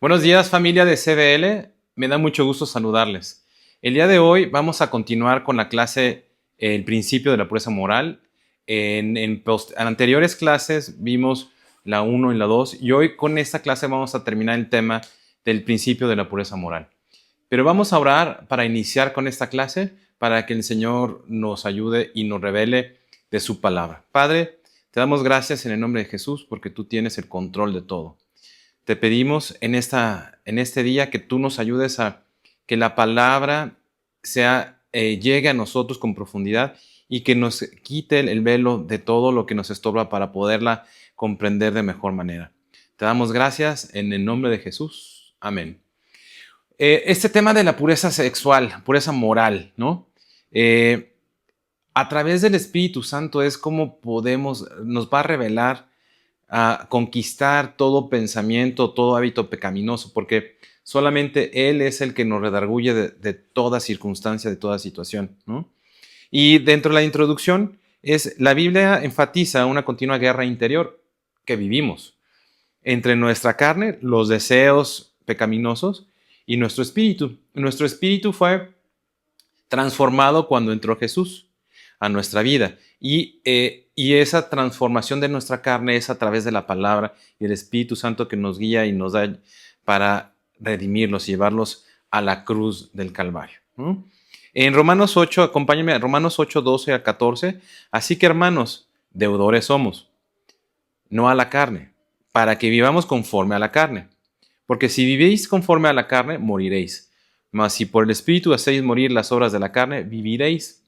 Buenos días, familia de CBL. Me da mucho gusto saludarles. El día de hoy vamos a continuar con la clase El principio de la pureza moral. En anteriores clases vimos la 1 y la 2 y hoy con esta clase vamos a terminar el tema del principio de la pureza moral. Pero vamos a orar para iniciar con esta clase para que el Señor nos ayude y nos revele de su palabra. Padre, te damos gracias en el nombre de Jesús porque tú tienes el control de todo. Te pedimos en este día que tú nos ayudes a que la palabra llegue a nosotros con profundidad y que nos quite el velo de todo lo que nos estorba para poderla comprender de mejor manera. Te damos gracias en el nombre de Jesús. Amén. Este tema de la pureza sexual, pureza moral, ¿no? A través del Espíritu Santo es como nos va a revelar a conquistar todo pensamiento, todo hábito pecaminoso, porque solamente Él es el que nos redarguye de toda circunstancia, de toda situación, ¿no? Y dentro de la introducción, la Biblia enfatiza una continua guerra interior que vivimos entre nuestra carne, los deseos pecaminosos, y nuestro espíritu. Nuestro espíritu fue transformado cuando entró Jesús a nuestra vida. Y esa transformación de nuestra carne es a través de la palabra y el Espíritu Santo que nos guía y nos da para redimirlos y llevarlos a la cruz del Calvario, ¿no? En Romanos 8, acompáñame a Romanos 8, 12 a 14. Así que, hermanos, deudores somos, no a la carne, para que vivamos conforme a la carne. Porque si vivís conforme a la carne, moriréis. Mas si por el Espíritu hacéis morir las obras de la carne, viviréis.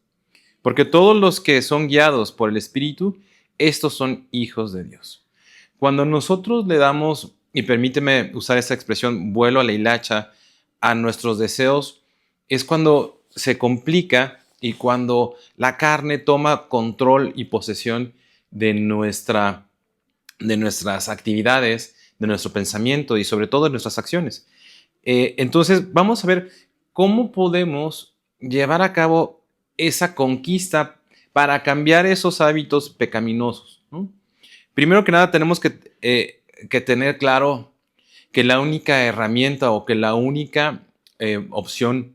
Porque todos los que son guiados por el Espíritu, estos son hijos de Dios. Cuando nosotros le damos, y permíteme usar esta expresión, vuelo a la hilacha a nuestros deseos, es cuando se complica y cuando la carne toma control y posesión de nuestras actividades, de nuestro pensamiento y sobre todo de nuestras acciones. Entonces, vamos a ver cómo podemos llevar a cabo esa conquista para cambiar esos hábitos pecaminosos, ¿no? Primero que nada, tenemos que tener claro que la única herramienta o que la única opción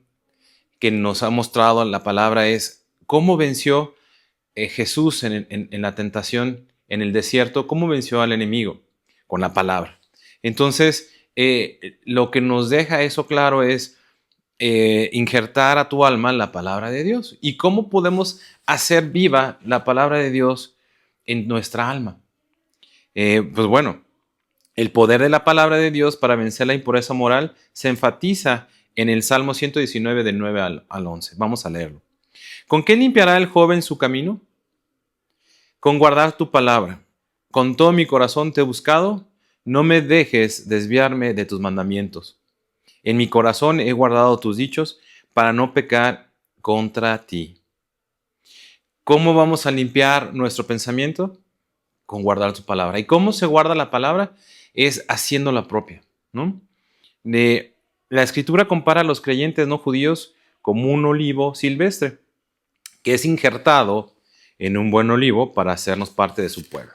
que nos ha mostrado la palabra es cómo venció Jesús en la tentación en el desierto, cómo venció al enemigo con la palabra. Entonces, lo que nos deja eso claro es injertar a tu alma la palabra de Dios. ¿Y cómo podemos hacer viva la palabra de Dios en nuestra alma? Pues bueno, el poder de la palabra de Dios para vencer la impureza moral se enfatiza en el Salmo 119 del 9 al 11. Vamos a leerlo. ¿Con qué limpiará el joven su camino? Con guardar tu palabra. Con todo mi corazón te he buscado, no me dejes desviarme de tus mandamientos. En mi corazón he guardado tus dichos para no pecar contra ti. ¿Cómo vamos a limpiar nuestro pensamiento? Con guardar tu palabra. ¿Y cómo se guarda la palabra? Es haciéndola propia, ¿no? La Escritura compara a los creyentes no judíos como un olivo silvestre que es injertado en un buen olivo para hacernos parte de su pueblo.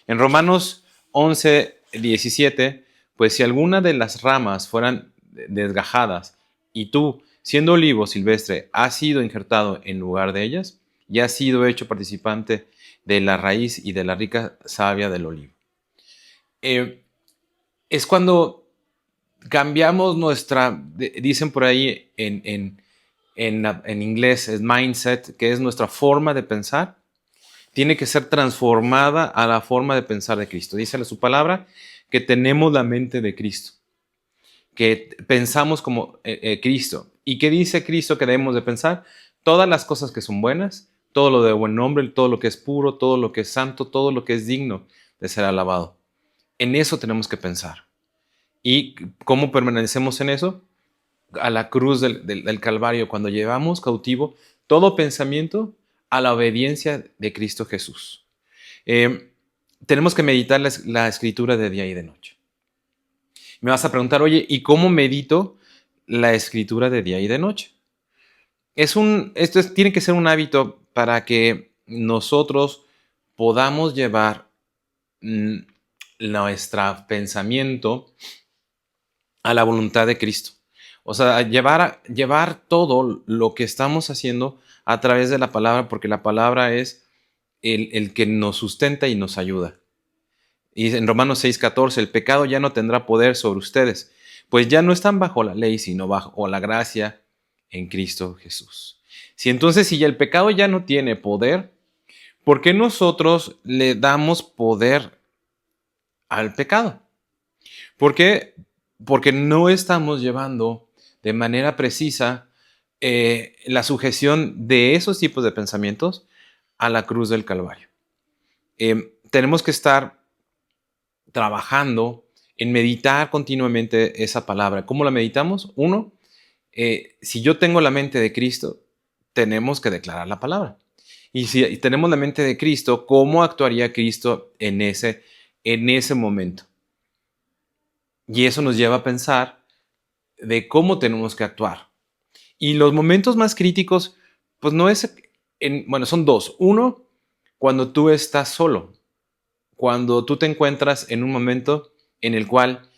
En Romanos 11, 17, pues si alguna de las ramas fueran desgajadas y tú, siendo olivo silvestre, has sido injertado en lugar de ellas y has sido hecho participante de la raíz y de la rica savia del olivo. Es cuando cambiamos dicen por ahí en inglés, es mindset, que es nuestra forma de pensar, tiene que ser transformada a la forma de pensar de Cristo. Dice su palabra que tenemos la mente de Cristo, que pensamos como Cristo. ¿Y qué dice Cristo que debemos de pensar? Todas las cosas que son buenas, todo lo de buen nombre, todo lo que es puro, todo lo que es santo, todo lo que es digno de ser alabado. En eso tenemos que pensar. ¿Y cómo permanecemos en eso? A la cruz del Calvario, cuando llevamos cautivo todo pensamiento a la obediencia de Cristo Jesús. Tenemos que meditar la escritura de día y de noche. Me vas a preguntar, oye, ¿y cómo medito la escritura de día y de noche? Tiene que ser un hábito para que nosotros podamos llevar nuestro pensamiento a la voluntad de Cristo. O sea, llevar todo lo que estamos haciendo a través de la palabra, porque la palabra es el que nos sustenta y nos ayuda. Y en Romanos 6:14, el pecado ya no tendrá poder sobre ustedes, pues ya no están bajo la ley, sino bajo la gracia en Cristo Jesús. Si el pecado ya no tiene poder, ¿por qué nosotros le damos poder al pecado? ¿Por qué? Porque no estamos llevando de manera precisa la sujeción de esos tipos de pensamientos a la cruz del Calvario. Tenemos que estar trabajando en meditar continuamente esa palabra. ¿Cómo la meditamos? Uno, si yo tengo la mente de Cristo, tenemos que declarar la palabra. Y si tenemos la mente de Cristo, ¿cómo actuaría Cristo en ese momento? Y eso nos lleva a pensar de cómo tenemos que actuar. Y los momentos más críticos, pues no es, son dos. Uno, cuando tú estás solo, cuando tú te encuentras en un momento en el cual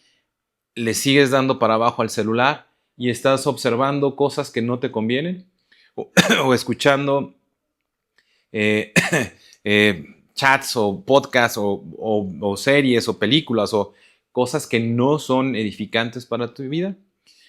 le sigues dando para abajo al celular y estás observando cosas que no te convienen o escuchando chats o podcasts o series o películas o cosas que no son edificantes para tu vida.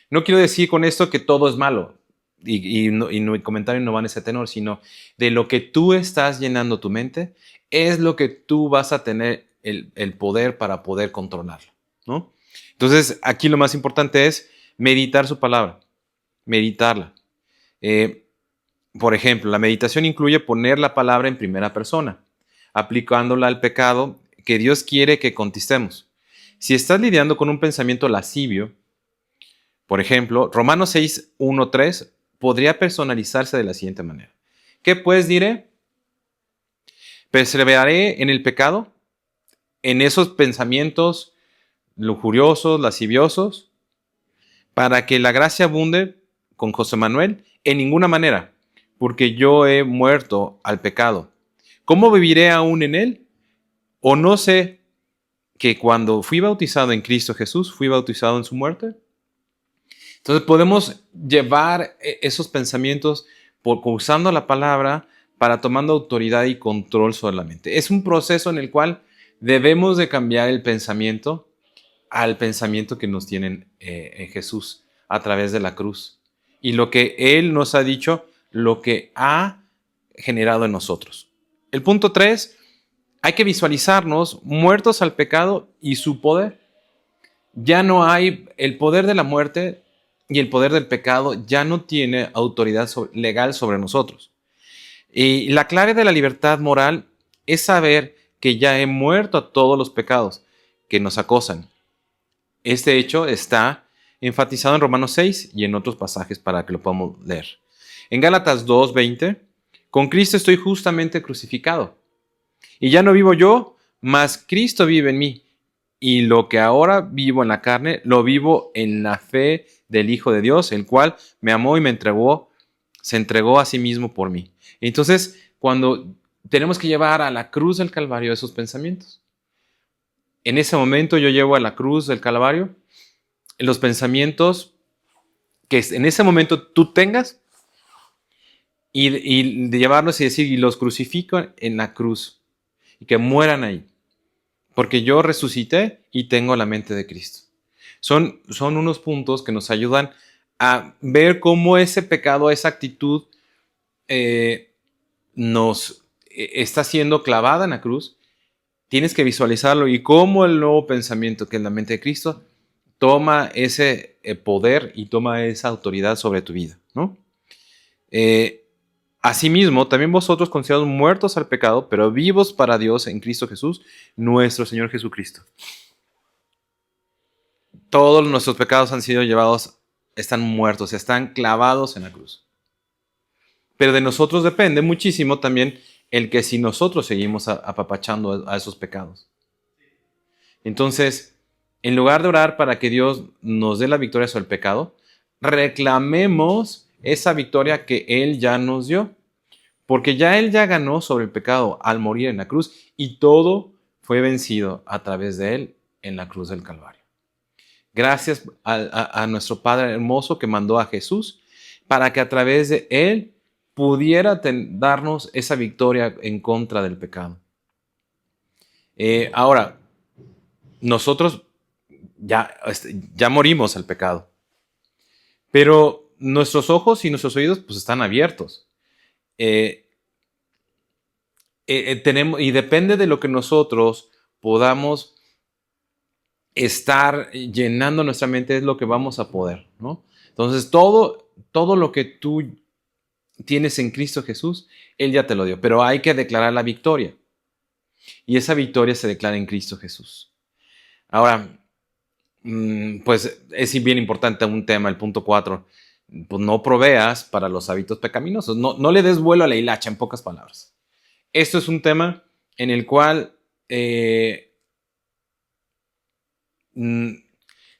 No quiero decir con esto que todo es malo y mi comentario no va en ese tenor, sino de lo que tú estás llenando tu mente es lo que tú vas a tener el poder para poder controlarlo, ¿no? Entonces, aquí lo más importante es meditar su palabra, meditarla. Por ejemplo, la meditación incluye poner la palabra en primera persona, aplicándola al pecado que Dios quiere que contestemos. Si estás lidiando con un pensamiento lascivio, por ejemplo, Romanos 6:1-3 podría personalizarse de la siguiente manera. ¿Qué pues diré? ¿Perseveraré en el pecado? ¿En esos pensamientos lujuriosos, lasciviosos? ¿Para que la gracia abunde con José Manuel? En ninguna manera, porque yo he muerto al pecado. ¿Cómo viviré aún en él? ¿O no sé que cuando fui bautizado en Cristo Jesús, fui bautizado en su muerte? Entonces podemos llevar esos pensamientos usando la palabra para tomando autoridad y control sobre la mente. Es un proceso en el cual debemos de cambiar el pensamiento al pensamiento que nos tienen en Jesús a través de la cruz. Y lo que Él nos ha dicho, lo que ha generado en nosotros. El punto 3, hay que visualizarnos muertos al pecado y su poder. Ya no hay el poder de la muerte y el poder del pecado, ya no tiene autoridad legal sobre nosotros. Y la clave de la libertad moral es saber que ya he muerto a todos los pecados que nos acosan. Este hecho está enfatizado en Romanos 6 y en otros pasajes para que lo podamos leer. En Gálatas 2:20, con Cristo estoy justamente crucificado. Y ya no vivo yo, mas Cristo vive en mí. Y lo que ahora vivo en la carne, lo vivo en la fe del Hijo de Dios, el cual me amó y se entregó a sí mismo por mí. Entonces, cuando tenemos que llevar a la cruz del Calvario esos pensamientos. En ese momento yo llevo a la cruz del Calvario los pensamientos que en ese momento tú tengas y de llevarlos y decir, y los crucifico en la cruz y que mueran ahí. Porque yo resucité y tengo la mente de Cristo. Son unos puntos que nos ayudan a ver cómo ese pecado, esa actitud nos está siendo clavada en la cruz. Tienes que visualizarlo y cómo el nuevo pensamiento, que es la mente de Cristo, toma ese poder y toma esa autoridad sobre tu vida, ¿no? Asimismo, también vosotros considerados muertos al pecado, pero vivos para Dios en Cristo Jesús, nuestro Señor Jesucristo. Todos nuestros pecados han sido llevados, están muertos, están clavados en la cruz. Pero de nosotros depende muchísimo también el que si nosotros seguimos apapachando a esos pecados. Entonces, en lugar de orar para que Dios nos dé la victoria sobre el pecado, reclamemos esa victoria que Él ya nos dio. Porque ya Él ya ganó sobre el pecado al morir en la cruz y todo fue vencido a través de Él en la cruz del Calvario. Gracias a nuestro Padre hermoso que mandó a Jesús para que a través de Él pudiera darnos esa victoria en contra del pecado. Ahora, nosotros ya morimos al pecado, pero nuestros ojos y nuestros oídos pues están abiertos. Tenemos, y depende de lo que nosotros podamos estar llenando nuestra mente es lo que vamos a poder, ¿no? Entonces, todo lo que tú tienes en Cristo Jesús, Él ya te lo dio, pero hay que declarar la victoria. Y esa victoria se declara en Cristo Jesús. Ahora, pues es bien importante un tema, el punto 4. Pues no proveas para los hábitos pecaminosos. No le des vuelo a la hilacha, en pocas palabras. Esto es un tema en el cual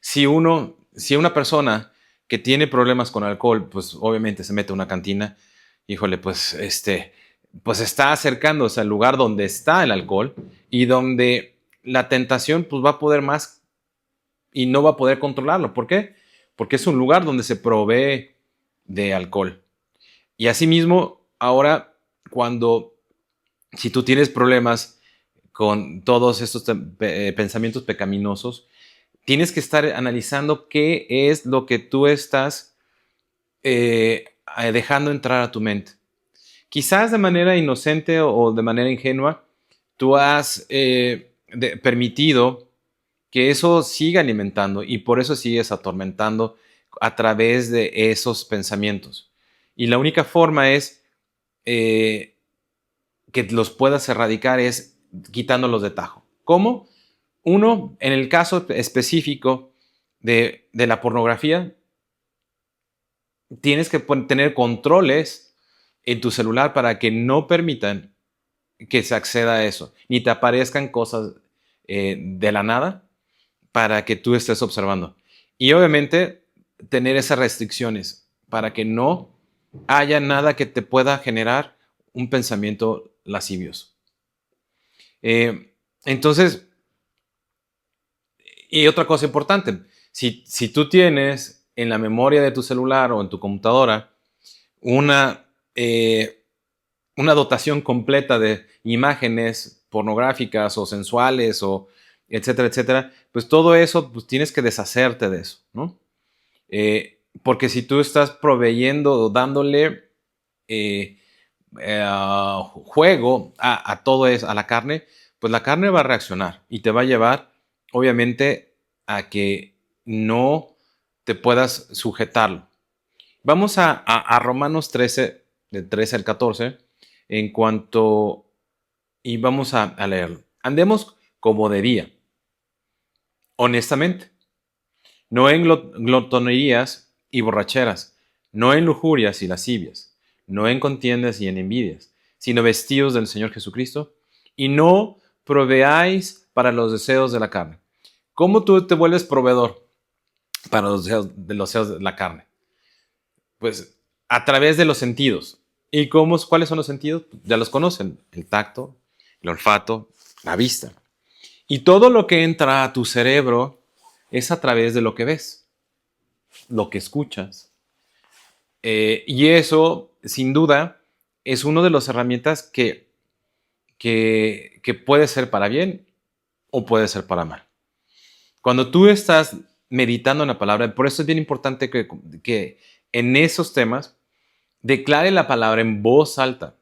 si una persona que tiene problemas con alcohol, pues obviamente se mete a una cantina, híjole, pues pues está acercándose al lugar donde está el alcohol y donde la tentación pues va a poder más y no va a poder controlarlo. ¿Por qué? Porque es un lugar donde se provee de alcohol. Y asimismo, ahora, si tú tienes problemas con todos estos pensamientos pecaminosos, tienes que estar analizando qué es lo que tú estás dejando entrar a tu mente. Quizás de manera inocente o de manera ingenua, tú has permitido que eso siga alimentando y por eso sigues atormentando a través de esos pensamientos. Y la única forma es que los puedas erradicar es quitándolos de tajo. ¿Cómo? Uno, en el caso específico de la pornografía, tienes que tener controles en tu celular para que no permitan que se acceda a eso, ni te aparezcan cosas de la nada para que tú estés observando. Y obviamente tener esas restricciones para que no haya nada que te pueda generar un pensamiento lascivioso. Entonces, y otra cosa importante, si tú tienes en la memoria de tu celular o en tu computadora una dotación completa de imágenes pornográficas o sensuales o etcétera, etcétera, pues todo eso, pues tienes que deshacerte de eso, ¿no? Porque si tú estás proveyendo o dándole juego a todo eso, a la carne, pues la carne va a reaccionar y te va a llevar, obviamente, a que no te puedas sujetarlo. Vamos a Romanos 13, del 13 al 14, y vamos a leerlo. Andemos como de día, honestamente, no en glotonerías y borracheras, no en lujurias y lascivias, no en contiendas y en envidias, sino vestidos del Señor Jesucristo, y no proveáis para los deseos de la carne. ¿Cómo tú te vuelves proveedor para los deseos de la carne? Pues a través de los sentidos. ¿Y cuáles son los sentidos? Ya los conocen, el tacto, el olfato, la vista. Y todo lo que entra a tu cerebro es a través de lo que ves, lo que escuchas. Y eso, sin duda, es una de las herramientas que puede ser para bien o puede ser para mal. Cuando tú estás meditando en la palabra, por eso es bien importante que en esos temas declare la palabra en voz alta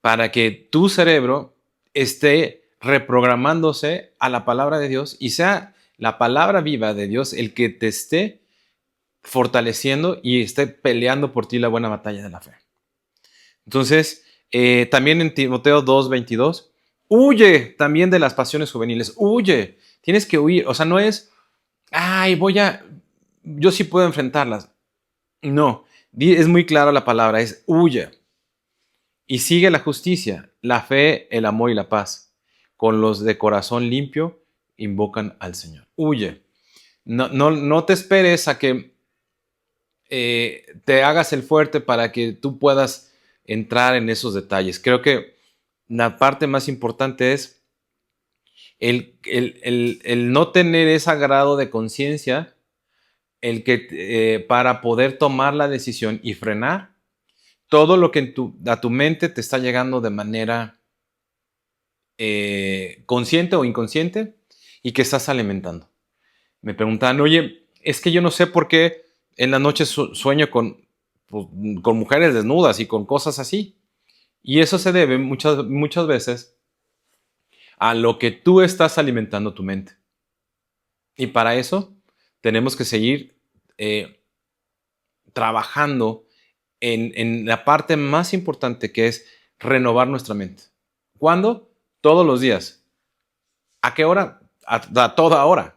para que tu cerebro esté reprogramándose a la palabra de Dios y sea la palabra viva de Dios el que te esté fortaleciendo y esté peleando por ti la buena batalla de la fe. Entonces, también en Timoteo 2:22, huye también de las pasiones juveniles, huye, tienes que huir, o sea, no es, ay, yo sí puedo enfrentarlas. No, es muy clara la palabra, es huye. Y sigue la justicia, la fe, el amor y la paz. Con los de corazón limpio invocan al Señor. Huye. No te esperes a que te hagas el fuerte para que tú puedas entrar en esos detalles. Creo que la parte más importante es El no tener ese grado de conciencia, para poder tomar la decisión y frenar todo lo que a tu mente te está llegando de manera consciente o inconsciente y que estás alimentando. Me preguntaban, oye, es que yo no sé por qué en la noche sueño pues, con mujeres desnudas y con cosas así. Y eso se debe muchas veces a lo que tú estás alimentando tu mente. Y para eso tenemos que seguir trabajando en la parte más importante, que es renovar nuestra mente. ¿Cuándo? Todos los días. ¿A qué hora? A toda hora.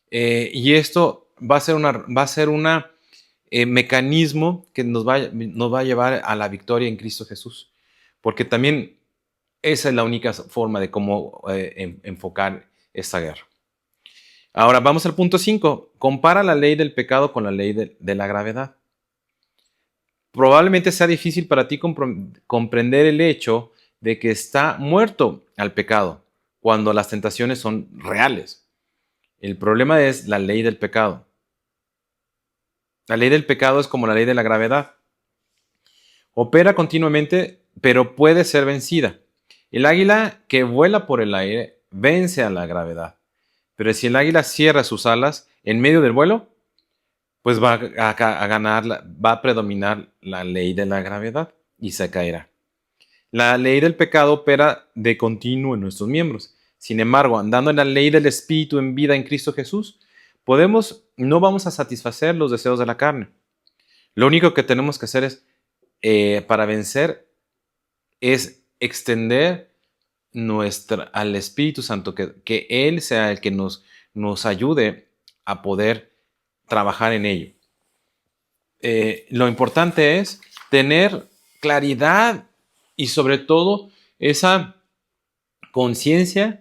Y esto va a ser una mecanismo que nos va a llevar a la victoria en Cristo Jesús. Porque también esa es la única forma de cómo enfocar esta guerra. Ahora vamos al punto 5. Compara la ley del pecado con la ley de la gravedad. Probablemente sea difícil para ti comprender el hecho de que está muerto al pecado cuando las tentaciones son reales. El problema es la ley del pecado. La ley del pecado es como la ley de la gravedad. Opera continuamente, pero puede ser vencida. El águila que vuela por el aire vence a la gravedad. Pero si el águila cierra sus alas en medio del vuelo, pues va a ganar, va a predominar la ley de la gravedad y se caerá. La ley del pecado opera de continuo en nuestros miembros. Sin embargo, andando en la ley del Espíritu en vida en Cristo Jesús, no vamos a satisfacer los deseos de la carne. Lo único que tenemos que hacer para vencer es extender al Espíritu Santo, que Él sea el que nos ayude a poder trabajar en ello. Lo importante es tener claridad y sobre todo esa conciencia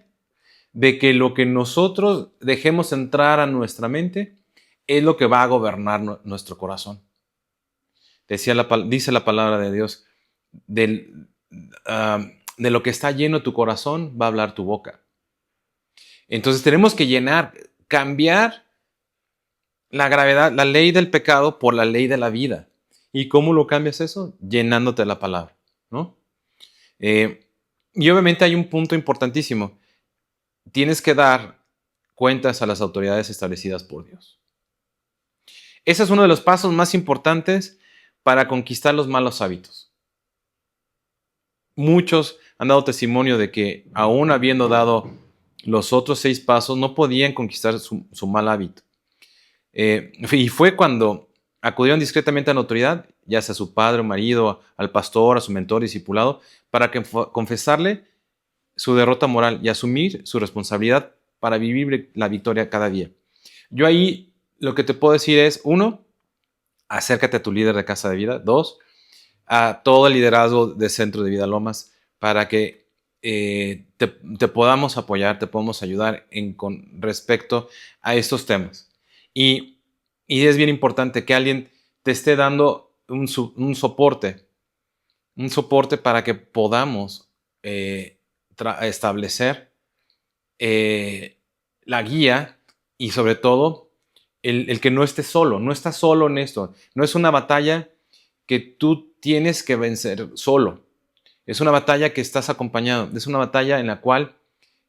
de que lo que nosotros dejemos entrar a nuestra mente es lo que va a gobernar nuestro corazón. Dice la palabra de Dios, de lo que está lleno tu corazón va a hablar tu boca. Entonces tenemos que cambiar la gravedad, la ley del pecado por la ley de la vida. ¿Y cómo lo cambias eso? Llenándote la palabra, ¿no? Y obviamente hay un punto importantísimo. Tienes que dar cuentas a las autoridades establecidas por Dios. Ese es uno de los pasos más importantes para conquistar los malos hábitos. Muchos han dado testimonio de que aún habiendo dado los otros 6 pasos, no podían conquistar su mal hábito. Y fue cuando acudieron discretamente a la autoridad, ya sea a su padre o marido, al pastor, a su mentor, discipulado, para confesarle su derrota moral y asumir su responsabilidad para vivir la victoria cada día. Yo ahí lo que te puedo decir es, 1, acércate a tu líder de Casa de Vida. 2, a todo el liderazgo de Centro de Vida Lomas para que te podamos apoyar, te podamos ayudar con respecto a estos temas. Y es bien importante que alguien te esté dando un soporte para que podamos establecer la guía y sobre todo el que no estés solo, no estás solo en esto, no es una batalla que tú tienes que vencer solo, es una batalla que estás acompañado, es una batalla en la cual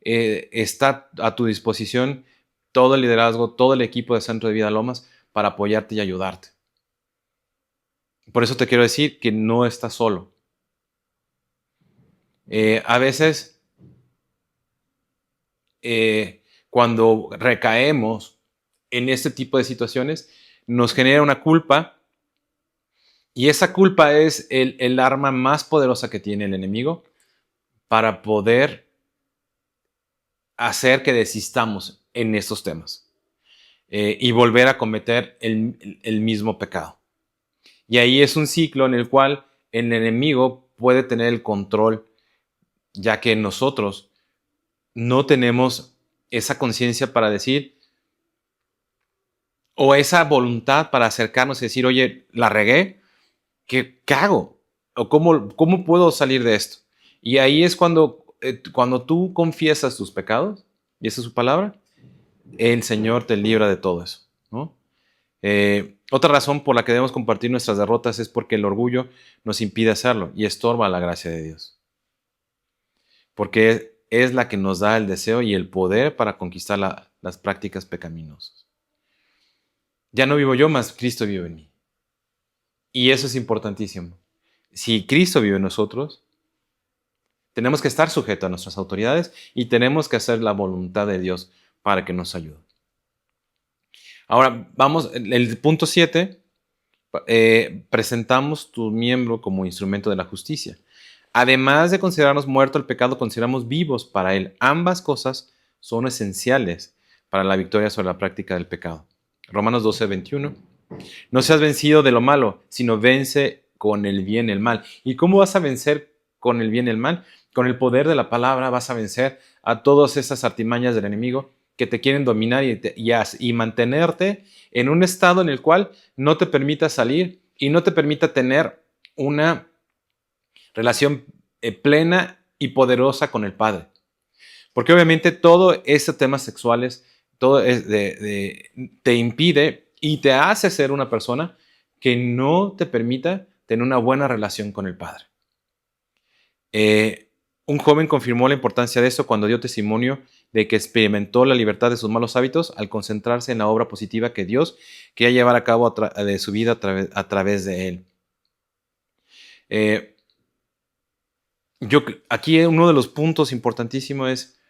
está a tu disposición todo el liderazgo, todo el equipo de Centro de Vida Lomas para apoyarte y ayudarte. Por eso te quiero decir que no estás solo. A veces, cuando recaemos en este tipo de situaciones, nos genera una culpa, y esa culpa es el arma más poderosa que tiene el enemigo para poder hacer que desistamos en estos temas y volver a cometer el mismo pecado. Y ahí es un ciclo en el cual el enemigo puede tener el control, ya que nosotros no tenemos esa conciencia para decir, o esa voluntad para acercarnos y decir, oye, la regué, ¿qué hago? ¿O cómo puedo salir de esto? Y ahí es cuando cuando tú confiesas tus pecados, y esa es su palabra, el Señor te libra de todo eso, ¿no? Otra razón por la que debemos compartir nuestras derrotas es porque el orgullo nos impide hacerlo y estorba la gracia de Dios. Porque es la que nos da el deseo y el poder para conquistar las prácticas pecaminosas. Ya no vivo yo, mas Cristo vive en mí. Y eso es importantísimo. Si Cristo vive en nosotros, tenemos que estar sujetos a nuestras autoridades y tenemos que hacer la voluntad de Dios para que nos ayude. Ahora, vamos, el punto 7, presentamos tu miembro como instrumento de la justicia. Además de considerarnos muerto el pecado, consideramos vivos para él. Ambas cosas son esenciales para la victoria sobre la práctica del pecado. Romanos 12:21. No seas vencido de lo malo, sino vence con el bien el mal. ¿Y cómo vas a vencer con el bien el mal? Con el poder de la palabra vas a vencer a todas esas artimañas del enemigo que te quieren dominar y mantenerte en un estado en el cual no te permita salir y no te permita tener una relación plena y poderosa con el Padre. Porque obviamente todo estos temas sexuales, todo te impide y te hace ser una persona que no te permita tener una buena relación con el Padre. Un joven confirmó la importancia de esto cuando dio testimonio de que experimentó la libertad de sus malos hábitos al concentrarse en la obra positiva que Dios quería llevar a cabo de su vida a través de él. Aquí uno de los puntos importantísimos es,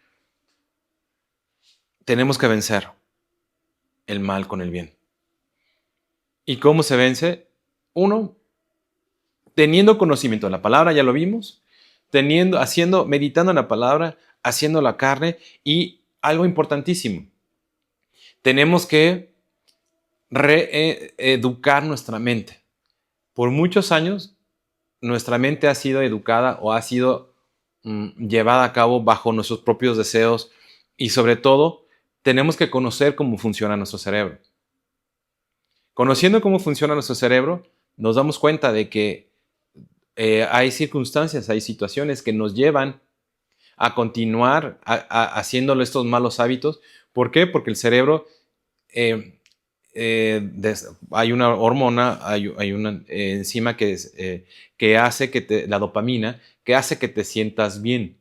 tenemos que vencer el mal con el bien. ¿Y cómo se vence? Uno, teniendo conocimiento de la palabra, ya lo vimos, meditando en la palabra, haciendo la carne, y algo importantísimo, tenemos que reeducar nuestra mente. Por muchos años, nuestra mente ha sido educada o ha sido llevada a cabo bajo nuestros propios deseos, y sobre todo, tenemos que conocer cómo funciona nuestro cerebro. Conociendo cómo funciona nuestro cerebro, nos damos cuenta de que hay circunstancias, hay situaciones que nos llevan a continuar haciéndolo estos malos hábitos. ¿Por qué? Porque el cerebro, hay una hormona, hay una enzima que hace la dopamina, que hace que te sientas bien.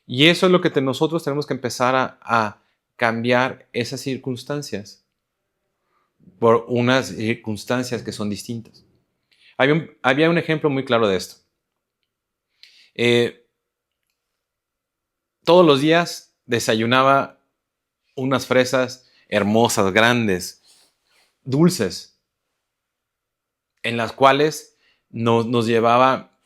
Y eso es lo que nosotros tenemos que empezar a cambiar esas circunstancias por unas circunstancias que son distintas. Había un ejemplo muy claro de esto. Todos los días desayunaba unas fresas hermosas, grandes, dulces, en las cuales nos llevaba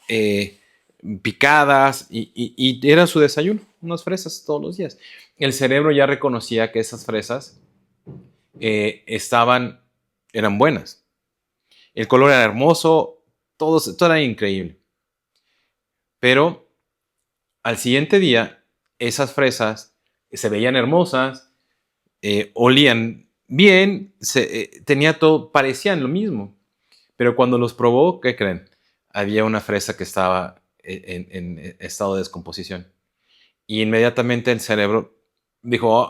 picadas y era su desayuno, unas fresas todos los días. El cerebro ya reconocía que esas fresas eran buenas. El color era hermoso, todo era increíble. Pero al siguiente día, esas fresas se veían hermosas, olían bien, tenía todo, parecían lo mismo. Pero cuando los probó, ¿qué creen? Había una fresa que estaba en estado de descomposición. Y inmediatamente el cerebro dijo,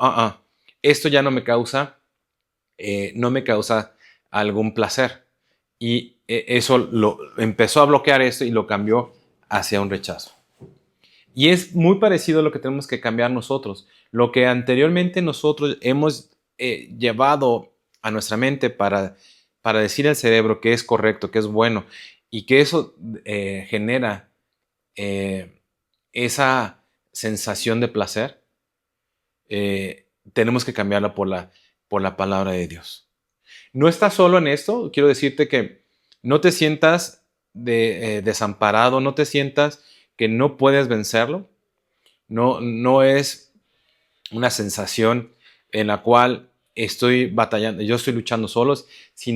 esto ya no me causa algún placer. Y eso empezó a bloquear esto y lo cambió hacia un rechazo. Y es muy parecido a lo que tenemos que cambiar nosotros. Lo que anteriormente nosotros hemos llevado a nuestra mente para decir al cerebro que es correcto, que es bueno, y que eso genera esa sensación de placer, tenemos que cambiarla por la palabra de Dios. No estás solo en esto. Quiero decirte que no te sientas desamparado, no te sientas que no puedes vencerlo. No es una sensación en la cual estoy batallando, yo estoy luchando solos, y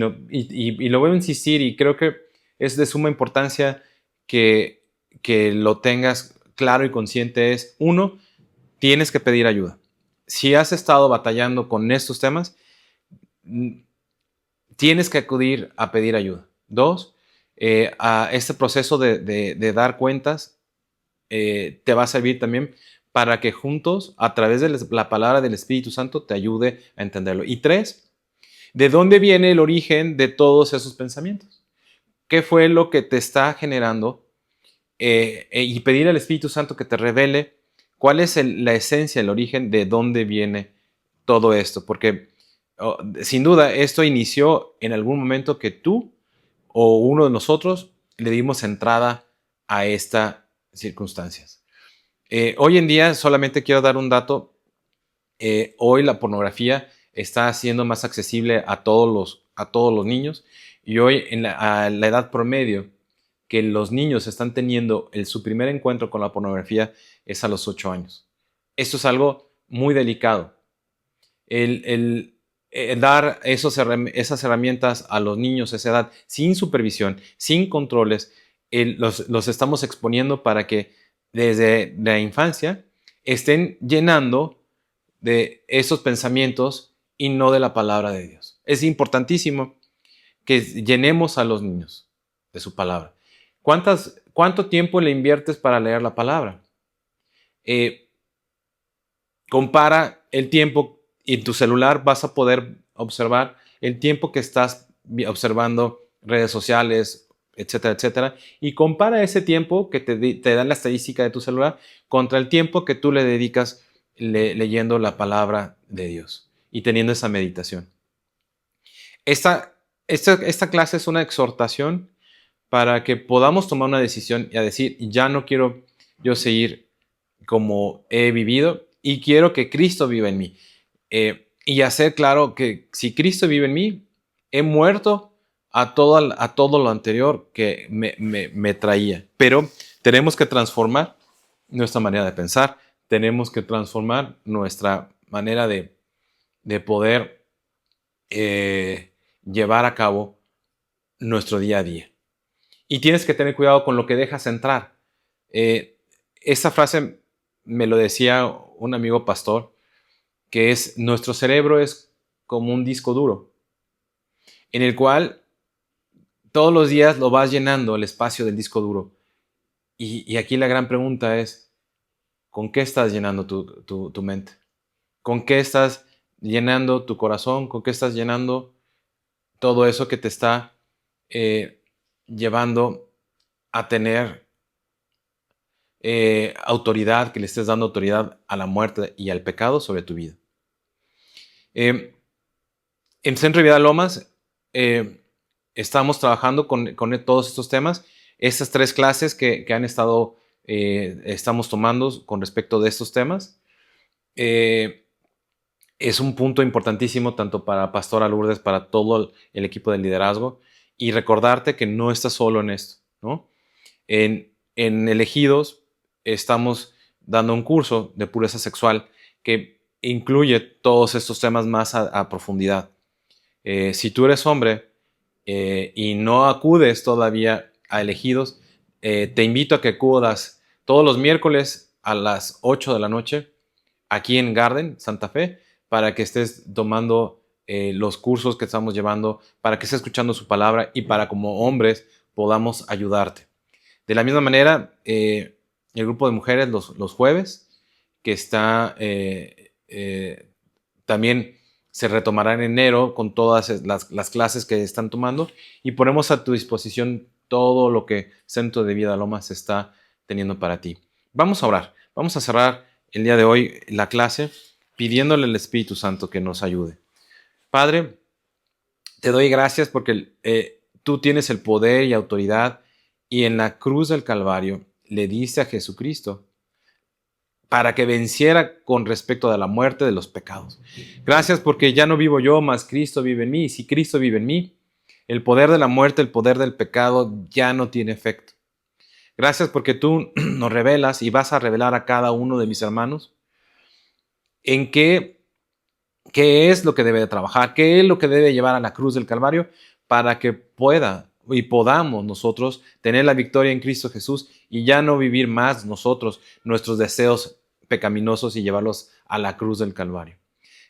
lo voy a insistir, y creo que es de suma importancia que lo tengas claro y consciente. Es, uno, tienes que pedir ayuda. Si has estado batallando con estos temas, tienes que acudir a pedir ayuda. Dos, a este proceso de dar cuentas, te va a servir también para que juntos, a través de la palabra del Espíritu Santo, te ayude a entenderlo. Y 3, ¿de dónde viene el origen de todos esos pensamientos? ¿Qué fue lo que te está generando? Y pedir al Espíritu Santo que te revele cuál es la esencia, el origen de dónde viene todo esto. Porque sin duda esto inició en algún momento que tú o uno de nosotros le dimos entrada a estas circunstancias. Hoy en día, solamente quiero dar un dato, hoy la pornografía está siendo más accesible a todos los niños, y hoy a la edad promedio que los niños están teniendo su primer encuentro con la pornografía es a los 8 años. Esto es algo muy delicado. El dar esas herramientas a los niños a esa edad sin supervisión, sin controles, los estamos exponiendo para que desde la infancia estén llenando de esos pensamientos y no de la palabra de Dios. Es importantísimo que llenemos a los niños de su palabra. ¿Cuánto tiempo le inviertes para leer la palabra? Compara el tiempo. Y en tu celular vas a poder observar el tiempo que estás observando redes sociales, etcétera, etcétera. Y compara ese tiempo que te da la estadística de tu celular contra el tiempo que tú le dedicas leyendo la palabra de Dios y teniendo esa meditación. Esta clase es una exhortación para que podamos tomar una decisión y a decir, ya no quiero yo seguir como he vivido y quiero que Cristo viva en mí. Y hacer claro que si Cristo vive en mí, he muerto a todo lo anterior que me traía. Pero tenemos que transformar nuestra manera de pensar, tenemos que transformar nuestra manera de poder llevar a cabo nuestro día a día. Y tienes que tener cuidado con lo que dejas entrar. Esta frase me lo decía un amigo pastor, que es: nuestro cerebro es como un disco duro, en el cual todos los días lo vas llenando el espacio del disco duro. Y aquí la gran pregunta es, ¿con qué estás llenando tu mente? ¿Con qué estás llenando tu corazón? ¿Con qué estás llenando todo eso que te está llevando a tener autoridad, que le estés dando autoridad a la muerte y al pecado sobre tu vida? En Centro de Vida Lomas estamos trabajando con todos estos temas. Estas 3 clases que han estado, estamos tomando con respecto de estos temas, es un punto importantísimo tanto para Pastora Lourdes, para todo el equipo de liderazgo, y recordarte que no estás solo en esto, ¿no? En Elegidos estamos dando un curso de pureza sexual que incluye todos estos temas más a profundidad. Si tú eres hombre y no acudes todavía a Elegidos, te invito a que acudas todos los miércoles a las 8 de la noche aquí en Garden, Santa Fe, para que estés tomando los cursos que estamos llevando, para que estés escuchando su palabra y para, como hombres, podamos ayudarte. De la misma manera, el grupo de mujeres los jueves, que está también se retomará en enero con todas las clases que están tomando, y ponemos a tu disposición todo lo que Centro de Vida Lomas está teniendo para ti. Vamos a orar. Vamos a cerrar el día de hoy la clase pidiéndole al Espíritu Santo que nos ayude. Padre, te doy gracias porque tú tienes el poder y autoridad, y en la cruz del Calvario le diste a Jesucristo para que venciera con respecto a la muerte de los pecados. Gracias porque ya no vivo yo, mas Cristo vive en mí. Y si Cristo vive en mí, el poder de la muerte, el poder del pecado ya no tiene efecto. Gracias porque tú nos revelas y vas a revelar a cada uno de mis hermanos en qué es lo que debe de trabajar, qué es lo que debe llevar a la cruz del Calvario para que pueda y podamos nosotros tener la victoria en Cristo Jesús y ya no vivir más nosotros nuestros deseos pecaminosos y llevarlos a la cruz del Calvario.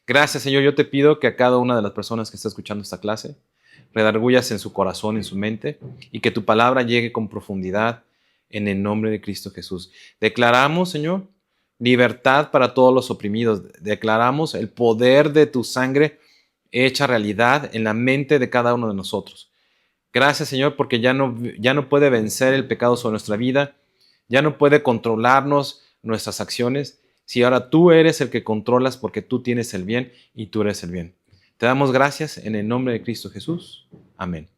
Gracias, Señor. Yo te pido que a cada una de las personas que está escuchando esta clase redargullas en su corazón, en su mente, y que tu palabra llegue con profundidad en el nombre de Cristo Jesús. Declaramos, Señor, libertad para todos los oprimidos. Declaramos el poder de tu sangre hecha realidad en la mente de cada uno de nosotros. Gracias, Señor, porque ya no puede vencer el pecado sobre nuestra vida, ya no puede controlarnos nuestras acciones. Si ahora tú eres el que controlas porque tú tienes el bien y tú eres el bien. Te damos gracias en el nombre de Cristo Jesús. Amén.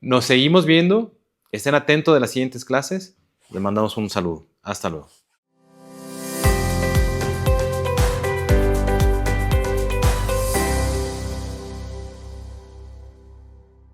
Nos seguimos viendo. Estén atentos de las siguientes clases. Les mandamos un saludo. Hasta luego.